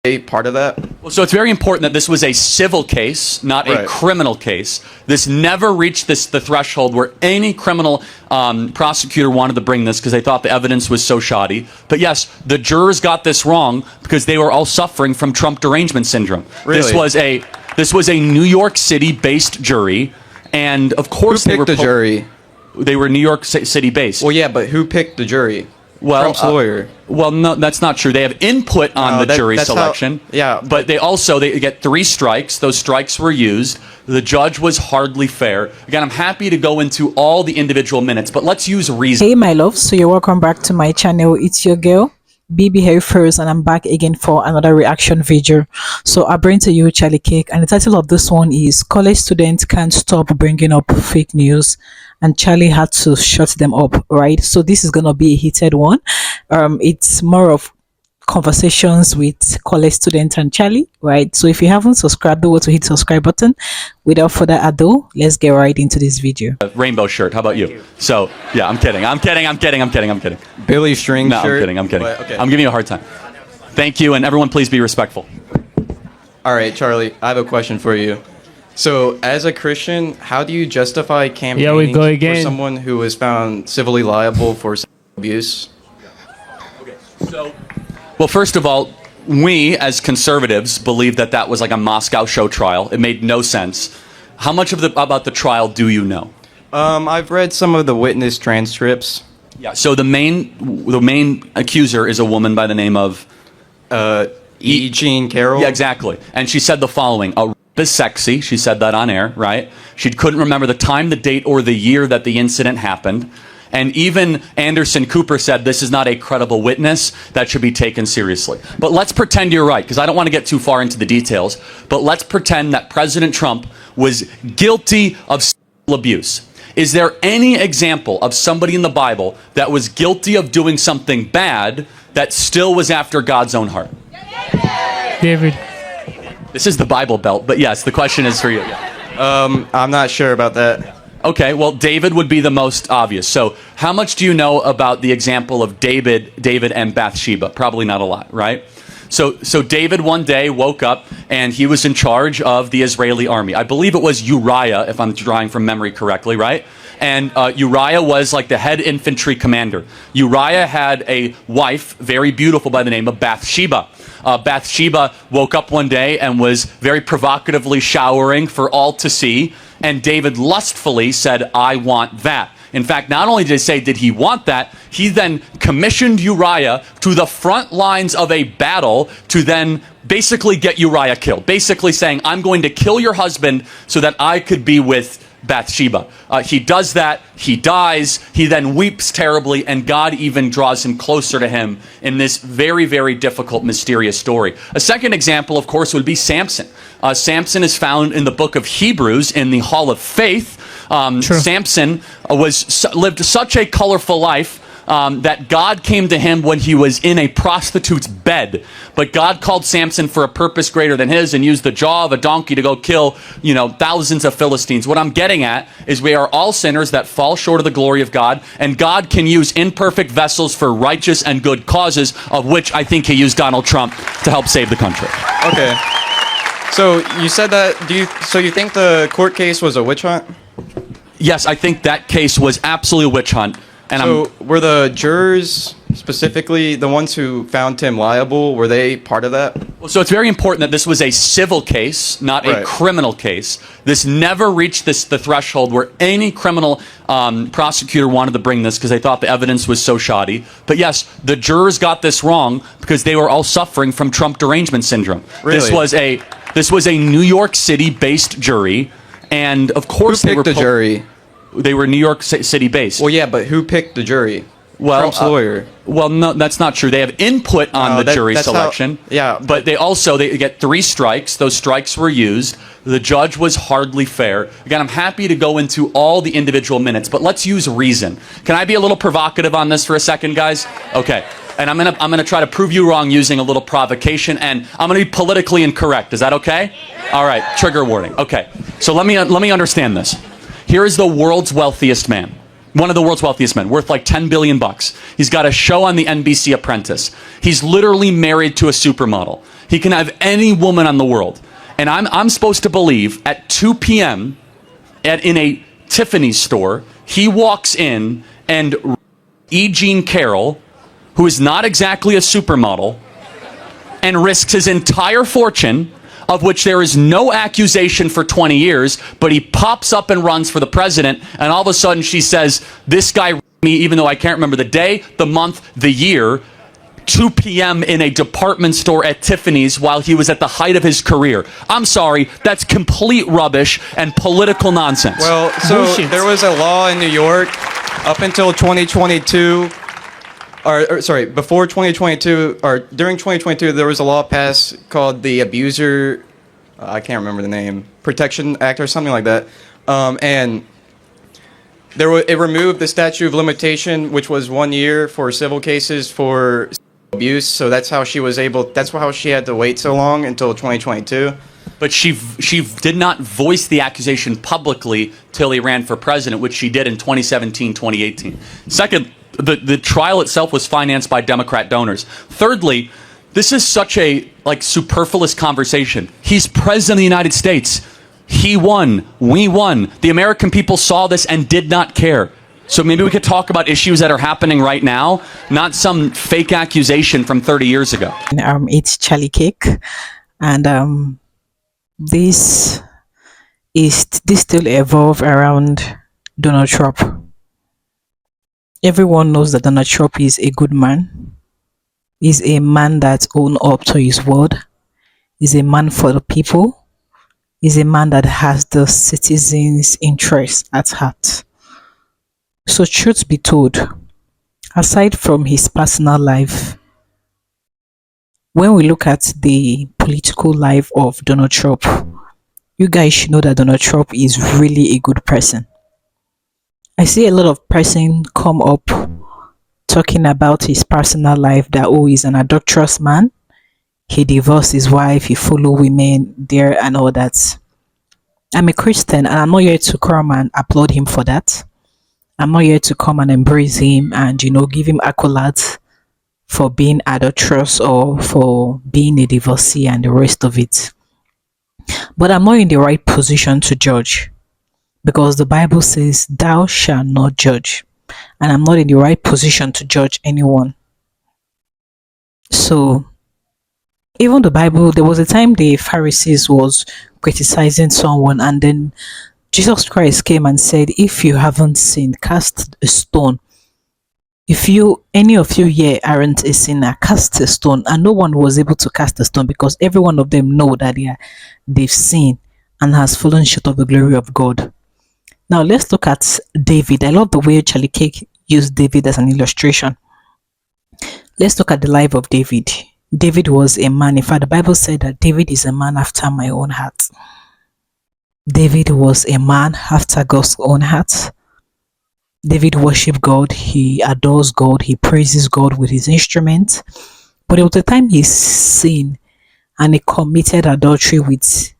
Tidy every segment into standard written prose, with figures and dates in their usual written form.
a part of that? Well, so it's very important that this was a civil case, not a criminal case. This never reached the threshold where any criminal prosecutor wanted to bring this because they thought the evidence was so shoddy. But yes, the jurors got this wrong because they were all suffering from Trump derangement syndrome. Really? This was a New York City-based jury, and of course who picked the jury? They were New York City-based. Well, yeah, but who picked the jury? Well, Trump's lawyer. Well, no, that's not true. They have input on the jury selection. But they get 3 strikes. Those strikes were used. The judge was hardly fair. Again, I'm happy to go into all the individual minutes, but let's use reason. Hey, my love. So you're welcome back to my channel. It's your girl, BB Harry First, and I'm back again for another reaction video. So I bring to you Charlie Kirk, and the title of this one is "College Students Can't Stop Bringing Up Fake News," and Charlie had to shut them up, right? So this is gonna be a heated one. It's more of conversations with college students and Charlie, right? So if you haven't subscribed, do to hit subscribe button. Without further ado, let's get right into this video. Rainbow shirt. How about you? So yeah, I'm kidding. Billy String No, shirt? I'm kidding. But, okay. I'm giving you a hard time. Thank you, and everyone, please be respectful. All right, Charlie, I have a question for you. So, as a Christian, how do you justify campaigning for someone who was found civilly liable for sexual abuse? Well, first of all, we as conservatives believe that that was like a Moscow show trial. It made no sense. How much about the trial do you know? I've read some of the witness transcripts. Yeah. So the main accuser is a woman by the name of E. Jean Carroll. Yeah, exactly. And she said the following: "A rape is sexy." She said that on air, right? She couldn't remember the time, the date, or the year that the incident happened. And even Anderson Cooper said this is not a credible witness that should be taken seriously. But let's pretend you're right, because I don't want to get too far into the details. But let's pretend that President Trump was guilty of sexual abuse. Is there any example of somebody in the Bible that was guilty of doing something bad that still was after God's own heart? David. This is the Bible Belt, but yes, the question is for you. I'm not sure about that. Okay, well, David would be the most obvious. So how much do you know about the example of David and Bathsheba? Probably not a lot, right? So David one day woke up and he was in charge of the Israeli army. I believe it was Uriah, if I'm drawing from memory correctly, right? And Uriah was like the head infantry commander. Uriah had a wife, very beautiful, by the name of Bathsheba. Bathsheba woke up one day and was very provocatively showering for all to see. And David lustfully said, "I want that." In fact, not only did he say, did he want that, he then commissioned Uriah to the front lines of a battle to then basically get Uriah killed. Basically saying, "I'm going to kill your husband so that I could be with Bathsheba." He does that, he dies, he then weeps terribly, and God even draws him closer to him in this very, very difficult, mysterious story. A second example, of course, would be Samson. Samson is found in the book of Hebrews in the Hall of Faith. Samson lived such a colorful life that God came to him when he was in a prostitute's bed. But God called Samson for a purpose greater than his and used the jaw of a donkey to go kill, thousands of Philistines. What I'm getting at is we are all sinners that fall short of the glory of God, and God can use imperfect vessels for righteous and good causes, of which I think he used Donald Trump to help save the country. Okay. So you said that, so you think the court case was a witch hunt? Yes, I think that case was absolutely a witch hunt. And so were the jurors, specifically the ones who found him liable, were they part of that? Well, so it's very important that this was a civil case, not a criminal case. This never reached the threshold where any criminal prosecutor wanted to bring this because they thought the evidence was so shoddy. But yes, the jurors got this wrong because they were all suffering from Trump derangement syndrome. Really? This was a New York City-based jury, and of course who picked the jury? They were New York City based. Well, yeah, but who picked the jury? Well, Trump's lawyer. Well, no, that's not true. They have input on the jury selection. But they get 3 strikes. Those strikes were used. The judge was hardly fair. Again, I'm happy to go into all the individual minutes, but let's use reason. Can I be a little provocative on this for a second, guys? Okay. And I'm gonna try to prove you wrong using a little provocation, and I'm gonna be politically incorrect. Is that okay? All right. Trigger warning. Okay. So let me understand this. Here is the world's wealthiest man. One of the world's wealthiest men, worth like 10 billion bucks. He's got a show on the NBC Apprentice. He's literally married to a supermodel. He can have any woman on the world. And I'm supposed to believe at 2 p.m. in a Tiffany's store, he walks in and E. Jean Carroll, who is not exactly a supermodel, and risks his entire fortune, of which there is no accusation for 20 years, but he pops up and runs for the president, and all of a sudden she says, this guy me, even though I can't remember the day, the month, the year, 2 p.m. in a department store at Tiffany's while he was at the height of his career. I'm sorry, that's complete rubbish and political nonsense. Well, so there was a law in New York up until 2022, before 2022, or during 2022, there was a law passed called the Abuser, I can't remember the name, Protection Act or something like that. And it removed the statute of limitation, which was 1 year for civil cases for abuse. So that's how she had to wait so long until 2022. But she did not voice the accusation publicly till he ran for president, which she did in 2017, 2018. Second, the trial itself was financed by Democrat donors. Thirdly, this is such a superfluous conversation. He's president of the United States. He won. We won. The American people saw this and did not care. So maybe we could talk about issues that are happening right now, not some fake accusation from 30 years ago. It's Charlie Cake, and this still evolve around Donald Trump. Everyone knows that Donald Trump is a good man. He's a man that owns up to his word. He's a man for the people. He's a man that has the citizens' interests at heart. So truth be told, aside from his personal life, when we look at the political life of Donald Trump, you guys should know that Donald Trump is really a good person. I see a lot of person come up talking about his personal life, that he's an adulterous man, he divorced his wife, he follow women there and all that. I'm a Christian and I'm not here to come and applaud him for that. I'm not here to come and embrace him and give him accolades for being adulterous or for being a divorcee and the rest of it. But I'm not in the right position to judge, because the Bible says, thou shalt not judge. And I'm not in the right position to judge anyone. So, even the Bible, there was a time the Pharisees was criticizing someone, and then Jesus Christ came and said, if you haven't sinned, cast a stone. If any of you here aren't a sinner, cast a stone. And no one was able to cast a stone, because every one of them know that they've sinned and has fallen short of the glory of God. Now let's look at David. I love the way Charlie Cake used David as an illustration. Let's look at the life of David. David was a man. In fact, the Bible said that David is a man after my own heart. David was a man after God's own heart. David worshiped God. He adores God. He praises God with his instruments. But at the time he sinned and he committed adultery with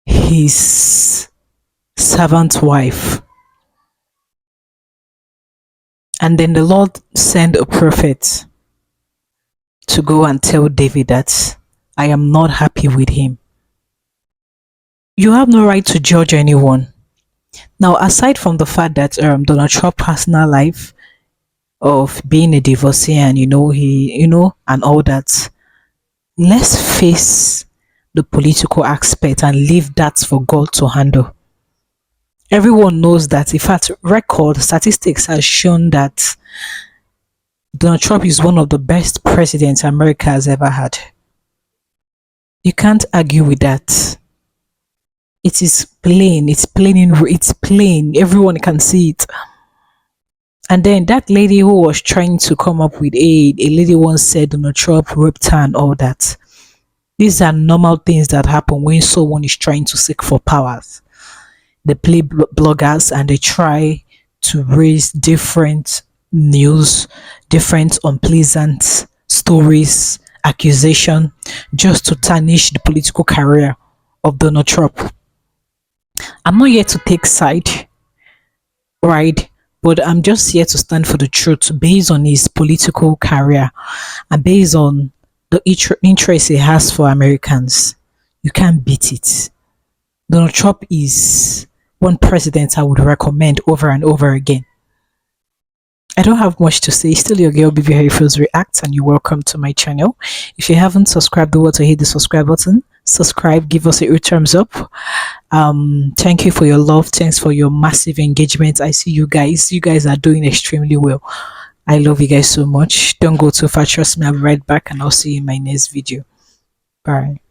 his servant wife. And then the Lord sent a prophet to go and tell David that I am not happy with him. You have no right to judge anyone. Now, aside from the fact that Donald Trump's personal life of being a divorcee and and all that, let's face the political aspect and leave that for God to handle. Everyone knows that, in fact, statistics has shown that Donald Trump is one of the best presidents America has ever had. You can't argue with that. It is plain. It's plain. Everyone can see it. And then that lady who was trying to come up with a lady once said Donald Trump raped her and all that. These are normal things that happen when someone is trying to seek for powers. They play bloggers and they try to raise different news, different unpleasant stories, accusation, just to tarnish the political career of Donald Trump. I'm not here to take side. right? But I'm just here to stand for the truth based on his political career and based on the interest he has for Americans. You can't beat it. Donald Trump is one president I would recommend over and over again. I don't have much to say. Still your girl, Baby Harry Feels Reacts, and you're welcome to my channel. If you haven't subscribed, do what to hit the subscribe button. Subscribe, give us a thumbs up. Thank you for your love. Thanks for your massive engagement. I see you guys. You guys are doing extremely well. I love you guys so much. Don't go too far. Trust me, I'll be right back, and I'll see you in my next video. Bye.